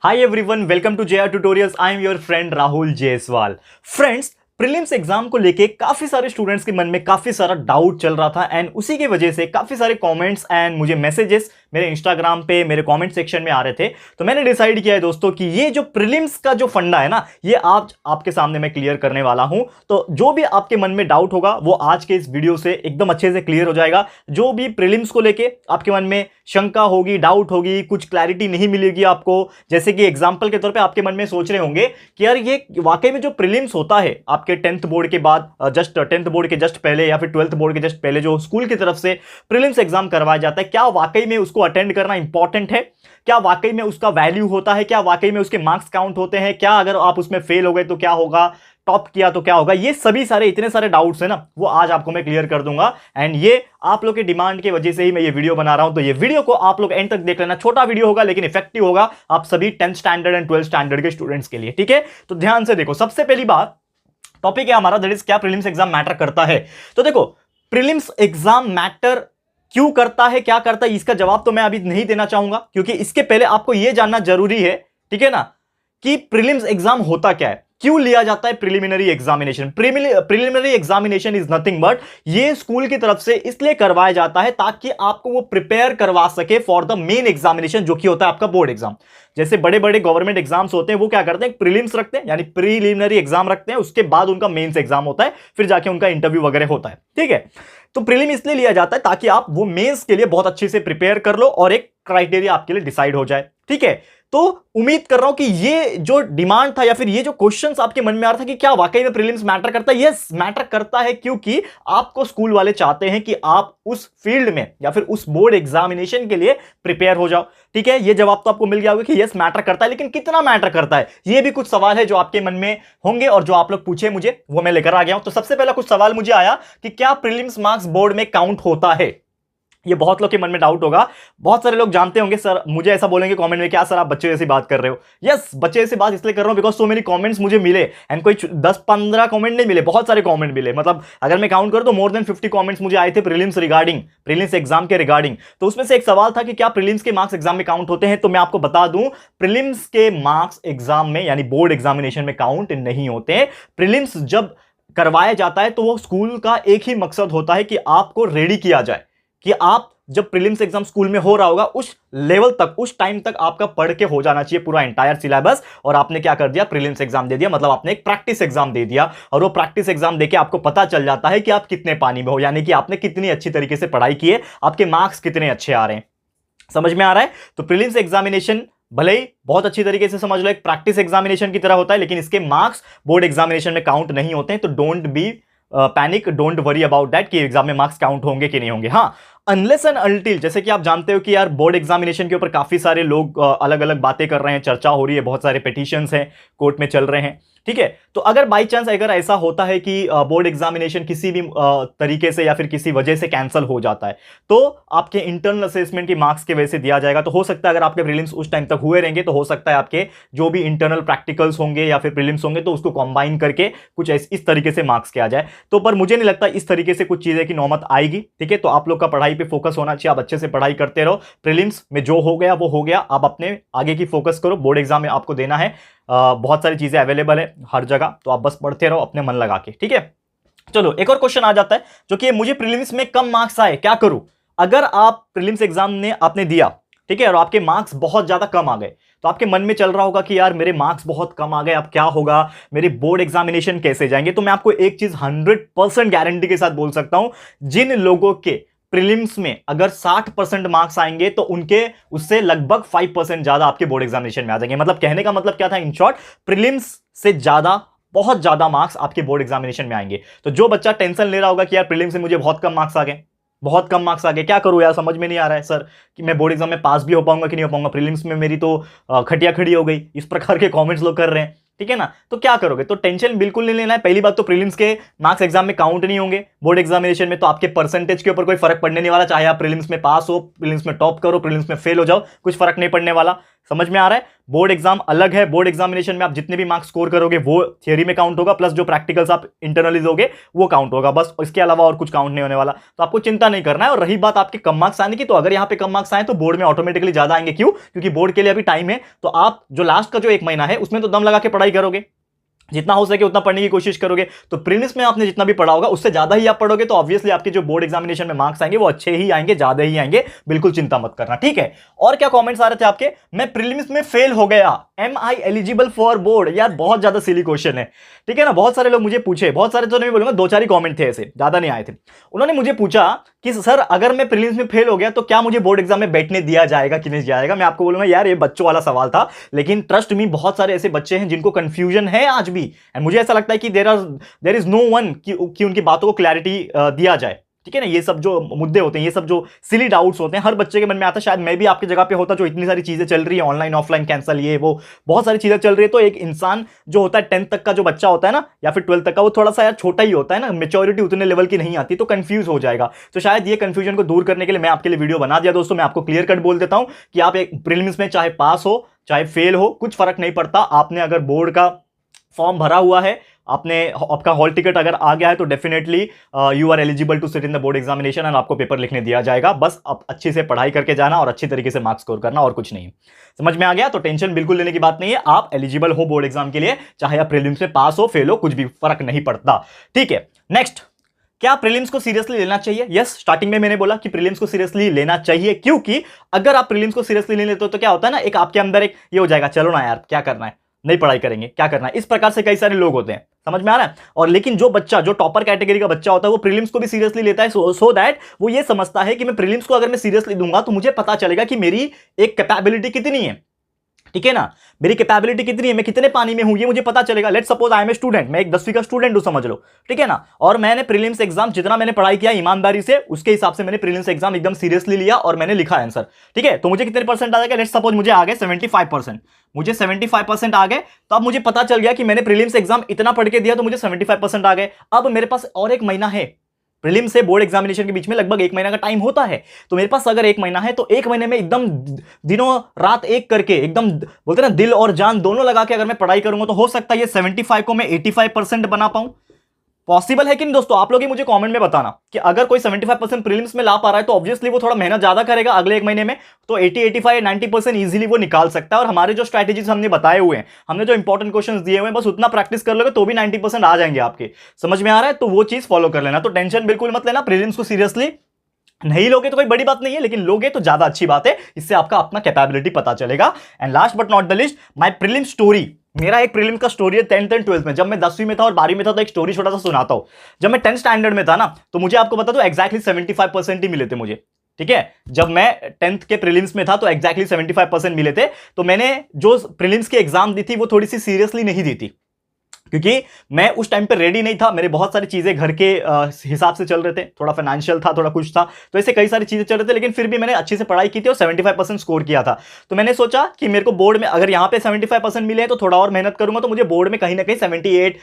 Hi everyone, welcome to JR Tutorials. I am your friend Rahul Jaiswal. Friends, prelims exam को लेके काफी सारे students के मन में काफी सारा डाउट चल रहा था एंड उसी की वजह से काफी सारे कमेंट्स एंड मुझे मैसेजेस मेरे इंस्टाग्राम पे मेरे कमेंट सेक्शन में आ रहे थे। तो मैंने डिसाइड किया है दोस्तों कि ये जो प्रीलिम्स का जो फंडा है ना, ये आज आपके सामने मैं क्लियर करने वाला हूं। तो जो भी आपके मन में डाउट होगा वो आज के इस वीडियो से एकदम अच्छे से क्लियर हो जाएगा। जो भी प्रीलिम्स को लेके आपके मन में शंका होगी, डाउट होगी, कुछ क्लैरिटी नहीं मिलेगी आपको, जैसे कि एग्जाम्पल के तौर पर आपके मन में सोच रहे होंगे कि यार ये वाकई में जो प्रीलिम्स होता है आपके 10th बोर्ड के बाद, जस्ट 10th बोर्ड के जस्ट पहले या फिर 12th बोर्ड के जस्ट पहले जो स्कूल की तरफ से प्रीलिम्स एग्जाम करवाया जाता है, क्या वाकई में उसको अटेंड करना इंपॉर्टेंट है? क्या वाकई में उसका वैल्यू होता है? क्या वाकई में उसके मार्क्स काउंट होते हैं? क्या अगर आप उसमें फेल हो गए तो क्या होगा? टॉप किया तो क्या होगा? ये सभी सारे इतने सारे डाउट्स है ना, वो आज आपको मैं क्लियर कर दूंगा एंड ये आप लोग के डिमांड की वजह से ही मैं ये वीडियो बना रहा हूं। तो ये वीडियो को आप लोग एंड तक देख लेना। छोटा वीडियो होगा लेकिन इफेक्टिव होगा आप सभी 10th standard and 12th standard के स्टूडेंट्स के लिए, ठीक है? तो ध्यान से देखो। सबसे पहली बात, टॉपिक है हमारा, दैट इज क्या प्रीलिम्स एग्जाम मैटर करता है। तो देखो, प्रीलिम्स एग्जाम मैटर क्यों करता है, क्या करता है, इसका जवाब तो मैं अभी नहीं देना चाहूंगा, क्योंकि इसके पहले आपको यह जानना जरूरी है, ठीक है ना, कि प्रीलिम्स एग्जाम होता क्या है, क्यों लिया जाता है preliminary examination. Preliminary examination is nothing but ये स्कूल की तरफ से इसलिए करवाया जाता है ताकि आपको वो प्रिपेयर करवा सके फॉर द मेन एग्जामिनेशन, जो कि होता है आपका बोर्ड एग्जाम। जैसे बड़े बड़े गवर्नमेंट एग्जाम्स होते हैं, वो क्या करते हैं, प्रीलिम्स रखते हैं, यानी प्रीलिमिनरी एग्जाम रखते हैं, उसके बाद उनका मेंस एग्जाम होता है, फिर जाके उनका इंटरव्यू वगैरह होता है, ठीक है। तो प्रीलिम इसलिए लिया जाता है ताकि आप वो मेंस के लिए बहुत अच्छे से प्रिपेयर कर लो और एक क्राइटेरिया आपके लिए डिसाइड हो जाए, ठीक है। तो उम्मीद कर रहा हूं कि ये जो डिमांड था या फिर ये जो क्वेश्चंस आपके मन में आ रहा था कि क्या वाकई में प्रीलिम्स मैटर करता है, यस मैटर करता है, क्योंकि आपको स्कूल वाले चाहते हैं कि आप उस फील्ड में या फिर उस बोर्ड एग्जामिनेशन के लिए प्रिपेयर हो जाओ, ठीक है। ये जवाब तो आपको मिल गया होगा कि यस मैटर करता है, लेकिन कितना मैटर करता है, ये भी कुछ सवाल है जो आपके मन में होंगे और जो आप लोग पूछे मुझे, वो मैं लेकर आ गया हूं। तो सबसे पहला कुछ सवाल मुझे आया कि क्या प्रीलिम्स मार्क्स बोर्ड में काउंट होता है। ये बहुत लोग के मन में डाउट होगा। बहुत सारे लोग जानते होंगे, सर मुझे ऐसा बोलेंगे कमेंट में, क्या सर आप बच्चे जैसी बात कर रहे हो। यस, बच्चे जैसी बात इसलिए कर रहा हूं बिकॉज सो मेनी कमेंट्स मुझे मिले एंड कोई 10-15 कमेंट नहीं मिले, बहुत सारे कमेंट मिले। मतलब अगर मैं काउंट करूं तो मोर देन 50 कमेंट्स मुझे आए थे प्रीलिम्स रिगार्डिंग, प्रीलिम्स एग्जाम के रिगार्डिंग। तो उसमें से एक सवाल था कि क्या प्रीलिम्स के मार्क्स एग्जाम में काउंट होते हैं। तो मैं आपको बता दूं, प्रीलिम्स के मार्क्स एग्जाम में यानी बोर्ड एग्जामिनेशन में काउंट नहीं होते हैं। प्रीलिम्स जब करवाया जाता है तो वो स्कूल का एक ही मकसद होता है कि आपको रेडी किया जाए, कि आप जब प्रीलिम्स एग्जाम स्कूल में हो रहा होगा उस लेवल तक, उस टाइम तक आपका पढ़ के हो जाना चाहिए पूरा एंटायर सिलेबस, और आपने क्या कर दिया, प्रीलिम्स एग्जाम दे दिया, मतलब आपने एक प्रैक्टिस एग्जाम दे दिया। और वो प्रैक्टिस एग्जाम देके आपको पता चल जाता है कि आप कितने पानी में हो, यानी कि आपने कितनी अच्छी तरीके से पढ़ाई की है, आपके मार्क्स कितने अच्छे आ रहे हैं। समझ में आ रहा है? तो प्रीलिम्स एग्जामिनेशन भले ही बहुत अच्छी तरीके से समझ लो एक प्रैक्टिस एग्जामिनेशन की तरह होता है, लेकिन इसके मार्क्स बोर्ड एग्जामिनेशन में काउंट नहीं होते हैं। तो don't be panic, don't worry about that कि एग्जाम में मार्क्स काउंट होंगे कि नहीं होंगे। हाँ, अनलेस एंड अनटिल, जैसे कि आप जानते हो कि यार बोर्ड एग्जामिनेशन के ऊपर काफी सारे लोग अलग अलग बातें कर रहे हैं, चर्चा हो रही है, बहुत सारे पिटीशंस हैं, कोर्ट में चल रहे हैं, ठीक है। तो अगर बाई चांस अगर ऐसा होता है कि बोर्ड एग्जामिनेशन किसी भी तरीके से या फिर किसी वजह से कैंसिल हो जाता है, तो आपके इंटरनल असेसमेंट की मार्क्स के वजह से दिया जाएगा। तो हो सकता है अगर आपके प्रीलिम्स उस टाइम तक हुए रहेंगे तो हो सकता है आपके जो भी इंटरनल प्रैक्टिकल्स होंगे या फिर प्रीलिम्स होंगे तो उसको कंबाइन करके कुछ इस तरीके से मार्क्स किया जाए। तो पर मुझे नहीं लगता इस तरीके से कुछ चीजें की नौबत आएगी, ठीक है। तो आप लोग का पढ़ाई पे फोकस होना चाहिए, आप अच्छे से पढ़ाई करते रहो। प्रीलिम्स में जो हो गया वो हो गया, आप अपने आगे की फोकस करो। बोर्ड एग्जाम में आपको देना है, बहुत सारी चीजें अवेलेबल है हर जगह, तो आप बस पढ़ते रहो अपने मन लगा के, ठीक है। चलो एक और क्वेश्चन आ जाता है जो कि मुझे प्रीलिम्स में कम मार्क्स आए, क्या करूं। अगर आप प्रीलिम्स एग्जाम ने आपने दिया, ठीक है, और आपके मार्क्स बहुत ज्यादा कम आ गए, तो आपके मन में चल रहा होगा कि यार मेरे मार्क्स बहुत कम आ गए, अब क्या होगा, मेरे बोर्ड एग्जामिनेशन कैसे जाएंगे। तो मैं आपको एक चीज 100% गारंटी के साथ बोल सकता हूं, जिन लोगों के प्रीलिम्स में अगर 60% मार्क्स आएंगे तो उनके उससे लगभग 5% ज्यादा आपके बोर्ड एग्जामिनेशन में आ जाएंगे। मतलब कहने का मतलब क्या था, इन शॉर्ट, प्रीलिम्स से ज्यादा, बहुत ज्यादा मार्क्स आपके बोर्ड एग्जामिनेशन में आएंगे। तो जो बच्चा टेंशन ले रहा होगा कि यार प्रीलिम्स से मुझे बहुत कम मार्क्स आ गए, बहुत कम मार्क्स आ गए, क्या करूं यार, समझ में नहीं आ रहा है सर कि मैं बोर्ड एग्जाम में पास भी हो पाऊंगा कि नहीं हो पाऊंगा, प्रीलिम्स में मेरी तो खटिया खड़ी हो गई, इस प्रकार के कमेंट्स लोग कर रहे हैं, ठीक है ना। तो क्या करोगे, तो टेंशन बिल्कुल नहीं लेना है। पहली बात तो प्रीलिम्स के मार्क्स एग्जाम में काउंट नहीं होंगे बोर्ड एग्जामिनेशन में, तो आपके परसेंटेज के ऊपर कोई फर्क पड़ने नहीं वाला, चाहे आप प्रीलिम्स में पास हो, प्रीलिम्स में टॉप करो, प्रीलिम्स में फेल हो जाओ, कुछ फर्क नहीं पड़ने वाला। समझ में आ रहा है? बोर्ड एग्जाम अलग है, बोर्ड एग्जामिनेशन में आप जितने भी मार्क्स स्कोर करोगे वो थियरी में काउंट होगा, प्लस जो प्रैक्टिकल्स आप इंटरनली दोगे वो काउंट होगा, बस इसके अलावा और कुछ काउंट नहीं होने वाला। तो आपको चिंता नहीं करना है। और रही बात आपके कम मार्क्स आने की, तो अगर यहाँ पे कम मार्क्स आए तो बोर्ड में ऑटोमेटिकली ज्यादा आएंगे। क्यों? क्योंकि बोर्ड के लिए अभी टाइम है, तो आप जो लास्ट का जो 1 महीना है उसमें तो दम लगा के पढ़ाई करोगे, जितना हो सके उतना पढ़ने की कोशिश करोगे। तो प्रीलिम्स में आपने जितना भी पढ़ा होगा उससे ज्यादा ही आप पढ़ोगे, तो ऑब्वियसली आपके जो बोर्ड एग्जामिनेशन में मार्क्स आएंगे वो अच्छे ही आएंगे, ज्यादा ही आएंगे, बिल्कुल चिंता मत करना, ठीक है? और क्या कमेंट्स आ रहे थे आपके? मैं प्रीलिम्स में फेल हो गया, am I eligible for board? यार बहुत ज्यादा सिली क्वेश्चन है, ठीक है ना? बहुत सारे लोग मुझे पूछे, बहुत सारे तो नहीं बोलूंगा, 2-4 ही कॉमेंट थे, ऐसे ज्यादा नहीं आए थे। उन्होंने मुझे पूछा कि सर अगर मैं प्रीलिम्स में फेल हो गया तो क्या मुझे बोर्ड एग्जाम में बैठने दिया जाएगा कि नहीं जाएगा? मैं आपको बोलूंगा यार ये बच्चों वाला सवाल था, लेकिन ट्रस्ट मी बहुत सारे ऐसे बच्चे हैं जिनको कंफ्यूजन है आज भी, एंड मुझे ऐसा लगता है कि देयर इज नो वन कि उनकी बातों को क्लैरिटी दिया जाए, ठीक है ना? ये सब जो मुद्दे होते हैं, ये सब जो सिली डाउट्स होते हैं, हर बच्चे के मन में आता है। शायद मैं भी आपकी जगह पे होता, जो इतनी सारी चीजें चल रही है, ऑनलाइन ऑफलाइन कैंसल, ये वो बहुत सारी चीजें चल रही है, तो एक इंसान जो होता है 10th तक का जो बच्चा होता है ना, या फिर 12th तक का, वो थोड़ा सा यार छोटा ही होता है ना, मेच्योरिटी उतने लेवल की नहीं आती, तो कंफ्यूज हो जाएगा। तो शायद ये कंफ्यूजन को दूर करने के लिए मैं आपके लिए वीडियो बना दिया दोस्तों। मैं आपको क्लियर कट बोल देता हूं कि आप एक प्रीलिम्स में चाहे पास हो चाहे फेल हो, कुछ फर्क नहीं पड़ता। आपने अगर बोर्ड का फॉर्म भरा हुआ है, आपका हॉल टिकट अगर आ गया है, तो definitely you are eligible to sit in the board examination, and आपको पेपर लिखने दिया जाएगा। बस आप अच्छे से पढ़ाई करके जाना और अच्छी तरीके से मार्क्स स्कोर करना, और कुछ नहीं। समझ में आ गया? तो टेंशन बिल्कुल लेने की बात नहीं है, आप एलिजिबल हो बोर्ड एग्जाम के लिए, चाहे आप प्रीलिम्स में पास हो फेल हो, कुछ भी फर्क नहीं पड़ता, ठीक है? नेक्स्ट, क्या प्रीलिम्स को सीरियसली लेना चाहिए? यस, स्टार्टिंग में मैंने बोला कि प्रीलिम्स को सीरियसली लेना चाहिए, क्योंकि अगर आप प्रीलिम्स को सीरियसली नहीं लेते हो तो क्या होता है ना, एक आपके अंदर एक ये हो जाएगा, चलो ना यार क्या करना है, नहीं पढ़ाई करेंगे, क्या करना है, इस प्रकार से कई सारे लोग होते हैं। समझ में आ रहा है? और लेकिन जो बच्चा, जो टॉपर कैटेगरी का बच्चा होता है, वो प्रीलिम्स को भी सीरियसली लेता है, सो दैट वो ये समझता है कि मैं प्रीलिम्स को अगर मैं सीरियसली दूंगा तो मुझे पता चलेगा कि मेरी एक कैपेबिलिटी कितनी है, ठीक है ना? मेरी कैपेबिलिटी कितनी है, मैं कितने पानी में हूं, ये मुझे पता चलेगा। Let's suppose I am a student, मैं एक 10वीं का स्टूडेंट हूं, समझ लो, ठीक है ना? और मैंने प्रीलिम्स एग्जाम, जितना मैंने पढ़ाई किया ईमानदारी से, उसके हिसाब से मैंने प्रीलिम्स एग्जाम एकदम सीरियसली लिया और मैंने लिखा आंसर, ठीक है? तो मुझे कितने परसेंट आ जाएगा? लेट्स सपोज मुझे आ गए 75%, मुझे 75% आ गए, तो अब मुझे पता चल गया कि मैंने प्रीलिम्स एग्जाम इतना पढ़ के दिया, तो मुझे 75% आ गए। अब मेरे पास और 1 महीना है, प्रीलिम से बोर्ड एग्जामिनेशन के बीच में लगभग 1 महीना का टाइम होता है, तो मेरे पास अगर 1 महीना है, तो 1 महीने में एकदम दिनों रात एक करके, एकदम बोलते ना दिल और जान दोनों लगा के अगर मैं पढ़ाई करूंगा, तो हो सकता है ये 75 को मैं 85% बना पाऊं। पॉसिबल है कि नहीं दोस्तों? आप लोग ही मुझे कमेंट में बताना कि अगर कोई 75% प्रीलिम्स में ला पा रहा है, तो ऑब्वियसली वो थोड़ा मेहनत ज्यादा करेगा अगले 1 महीने में, तो 80, 85, 90% इजीली वो निकाल सकता है। और हमारे जो स्ट्रैटेजीज हमने बताए हुए हैं, हमने जो इंपॉर्टेंट क्वेश्चंस दिए हुए हैं, बस उतना प्रैक्टिस कर लोगे तो भी 90% आ जाएंगे आपके। समझ में आ रहा है? तो वो चीज फॉलो कर लेना। तो टेंशन बिल्कुल मत लेना, प्रीलिम्स को सीरियसली नहीं लोगे तो कोई बड़ी बात नहीं है, लेकिन लोगे तो ज्यादा अच्छी बात है, इससे आपका अपना कैपेबिलिटी पता चलेगा। And last but not the list, my prelim story. मेरा एक प्रीलिम का स्टोरी है 10th एंड 12th में। जब मैं 10वीं में था और 12वीं में था, तो एक स्टोरी छोटा सा सुनाता हूं। जब मैं 10th स्टैंडर्ड में था ना, तो मुझे आपको बता दो एक्जैक्टली 75% ही मिले थे मुझे, ठीक है? जब मैं 10th के प्रीलिम्स में था तो एक्जैक्टली 75% मिले थे। तो मैंने जो प्रीलिम्स की एग्जाम दी थी वो थोड़ी सी सीरियसली नहीं दी थी, क्योंकि मैं उस टाइम पे रेडी नहीं था। मेरे बहुत सारी चीजें घर के हिसाब से चल रहे थे, थोड़ा फाइनेंशियल था, थोड़ा कुछ था, तो ऐसे कई सारी चीजें चल रहे थे, लेकिन फिर भी मैंने अच्छे से पढ़ाई की थी और 75% स्कोर किया था। तो मैंने सोचा कि मेरे को बोर्ड में अगर यहाँ पे 75% मिले तो थोड़ा और मेहनत करूंगा, तो मुझे बोर्ड में कहीं ना कहीं 78,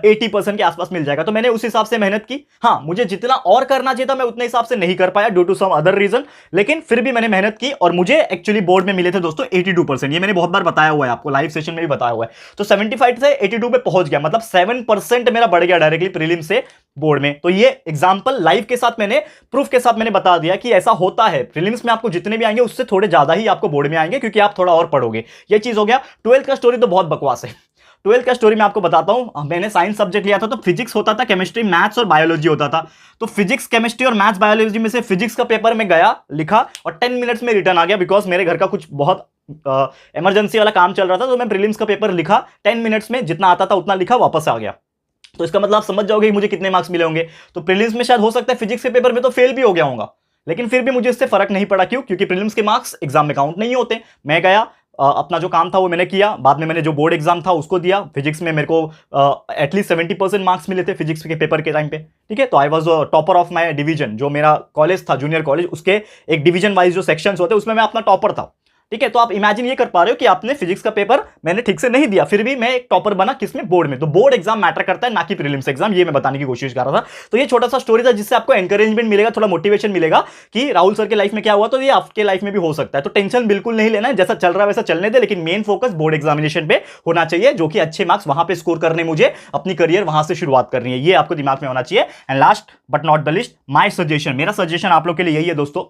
80% के आसपास मिल जाएगा। तो मैंने उस हिसाब से मेहनत की। हाँ, मुझे जितना और करना चाहिए था मैं उतने हिसाब से नहीं कर पाया due to some other reason, लेकिन फिर भी मैंने मेहनत की और मुझे एक्चुअली बोर्ड में मिले थे दोस्तों 82%। ये मैंने बहुत बार बताया हुआ है आपको, लाइव सेशन में भी बताया हुआ है। तो 75 से 82 पे पहुंच गया, मतलब 7% मेरा बढ़ गया डायरेक्टली प्रीलिम से बोर्ड में। तो ये एग्जांपल लाइव के साथ मैंने, प्रूफ के साथ मैंने बता दिया कि ऐसा होता है। प्रीलिम्स में आपको जितने भी आएंगे उससे थोड़े ज्यादा ही आपको बोर्ड में आएंगे, क्योंकि आप थोड़ा और पढ़ोगे। ये चीज हो गया। 12th का स्टोरी तो बहुत बकवास है। 12th का स्टोरी मैं आपको बताता हूं। मैंने साइंस सब्जेक्ट लिया था, तो फिजिक्स होता था, केमिस्ट्री, मैथ्स और बायोलॉजी होता था। तो फिजिक्स, केमिस्ट्री और मैथ्स, बायोलॉजी में से फिजिक्स का पेपर में गया, लिखा और 10 मिनट्स में रिटर्न आ गया, बिकॉज मेरे घर का कुछ बहुत इमरजेंसी वाला काम चल रहा था। तो मैं प्रीलिम्स का पेपर लिखा 10 मिनट्स में, जितना आता था उतना लिखा, वापस आ गया। तो इसका मतलब आप समझ जाओगे कि मुझे कितने मार्क्स मिले होंगे। तो प्रीलिम्स में शायद हो सकता है फिजिक्स के पेपर में तो फेल भी हो गया होगा, लेकिन फिर भी मुझे इससे फर्क नहीं पड़ा। क्यों? क्योंकि प्रीलिम्स के मार्क्स एग्जाम में काउंट नहीं होते। मैं गया, अपना जो काम था वो मैंने किया, बाद में मैंने जो बोर्ड एग्जाम था उसको दिया। फिजिक्स में मेरे को एटलीस्ट 70% मार्क्स मिले थे फिजिक्स के पेपर के टाइम पे, ठीक है? तो I was topper of my division. जो मेरा कॉलेज था, जूनियर कॉलेज, उसके एक डिवीजन वाइज जो सेक्शंस होते हैं उसमें मैं अपना टॉपर था, ठीक है, तो आप इमेजिन ये कर पा रहे हो कि आपने फिजिक्स का पेपर मैंने ठीक से नहीं दिया, फिर भी मैं एक टॉपर बना किसमें, बोर्ड में। तो बोर्ड एग्जाम मैटर करता है, ना कि प्रीलिम्स एग्जाम, ये मैं बताने की कोशिश कर रहा था। तो ये छोटा सा स्टोरी था जिससे आपको एनकरेजमेंट मिलेगा, थोड़ा मोटिवेशन मिलेगा कि राहुल सर के लाइफ में क्या हुआ, तो ये आपके लाइफ में भी हो सकता है। तो टेंशन बिल्कुल नहीं लेना है, जैसा चल रहा है वैसा चलने दे, लेकिन मेन फोकस बोर्ड एग्जामिनेशन पे होना चाहिए, जो कि अच्छे मार्क्स वहां पे स्कोर करने, मुझे अपनी करियर वहां से शुरुआत करनी है, ये आपको दिमाग में होना चाहिए। And last but not the list, my suggestion, मेरा सजेशन आप लोग के लिए यही है दोस्तों,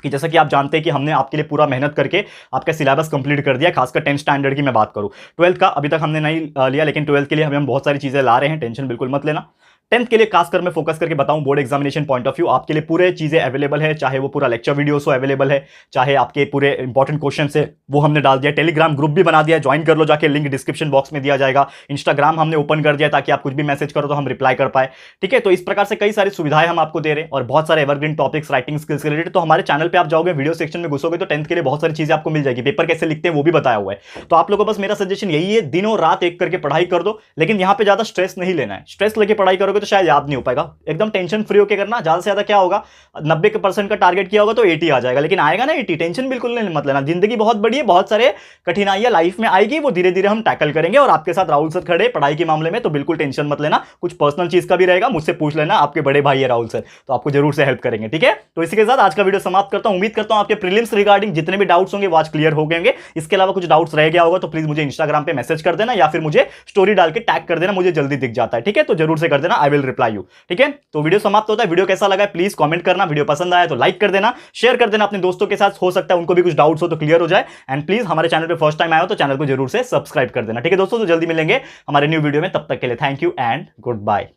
कि जैसा कि आप जानते हैं कि हमने आपके लिए पूरा मेहनत करके आपका सिलेबस कंप्लीट कर दिया, खासकर 10th स्टैंडर्ड की मैं बात करूं। 12th का अभी तक हमने नहीं लिया, लेकिन 12th के लिए हम बहुत सारी चीजें ला रहे हैं, टेंशन बिल्कुल मत लेना। 10th के लिए खासकर मैं फोकस करके बताऊं, board examination point of view आपके लिए पूरे चीजें अवेलेबल है, चाहे वो पूरा लेक्चर वीडियोस हो अवेलेबल है, चाहे आपके पूरे इंपॉर्टेंट क्वेश्चन है वो हमने डाल दिया, टेलीग्राम ग्रुप भी बना दिया, ज्वाइन कर लो जाके, लिंक डिस्क्रिप्शन बॉक्स में दिया जाएगा, इंस्टाग्राम हमने ओपन कर दिया ताकि आप कुछ भी मैसेज करो तो हम रिप्लाई कर पाए। ठीक है, तो इस प्रकार से कई सारी सुविधाएं हम आपको दे रहे हैं, और बहुत सारे एवरग्रीन टॉपिक्स राइटिंग स्किल्स के रिलेटेड। तो हमारे चैनल पे आप जाओगे, वीडियो सेक्शन में घुसोगे तो 10th के लिए बहुत सारी चीजें आपको मिल जाएगी, पेपर कैसे लिखते हैं वो भी बताया हुआ है। तो आप लोगों को बस मेरा सजेशन यही है, दिनों रात एक करके पढ़ाई कर दो, लेकिन यहां पे ज्यादा स्ट्रेस नहीं लेना है। स्ट्रेस लेके पढ़ाई करोगे तो शायद याद नहीं हो पाएगा। एकदम टेंशन फ्री होकर करना, ज्यादा से ज्यादा क्या होगा, 90% का टारगेट किया होगा तो 80 आ जाएगा, लेकिन आएगा ना 80, टेंशन बिल्कुल नहीं मत लेना। जिंदगी बहुत बड़ी है, बहुत सारे कठिनाइयां लाइफ में आएगी, वो धीरे धीरे हम टैकल करेंगे, और आपके साथ राहुल सर खड़े पढ़ाई के मामले में, तो बिल्कुल टेंशन मत लेना। कुछ पर्सनल चीज का भी रहेगा, मुझसे पूछ लेना, आपके बड़े भाई है राहुल सर, तो आपको जरूर से हेल्प करेंगे। ठीक है, तो इसी के साथ आज का वीडियो समाप्त करता हूं। उम्मीद करता हूं आपके प्रीलिम्स रिगार्डिंग जितने भी डाउट्स होंगे वो आज क्लियर हो गए। इसके अलावा कुछ डाउट्स रह गया होगा तो प्लीज मुझे इंस्टाग्राम पे मैसेज कर देना, या फिर मुझे स्टोरी डाल के टैग कर देना, मुझे जल्दी दिख जाता है। ठीक है, तो जरूर से कर देना, आई विल रिप्लाई यू। ठीक है, तो वीडियो समाप्त होता है। वीडियो कैसा लगा प्लीज कमेंट करना, वीडियो पसंद आया तो लाइक कर देना, शेयर कर देना अपने दोस्तों के साथ, हो सकता है उनको भी कुछ डाउट्स हो तो क्लियर हो जाए। एंड प्लीज हमारे चैनल पे फर्स्ट टाइम आए हो तो चैनल को जरूर से सब्सक्राइब कर देना। ठीक है दोस्तों, तो जल्दी मिलेंगे हमारे न्यू वीडियो में, तब तक के लिए thank you and good bye.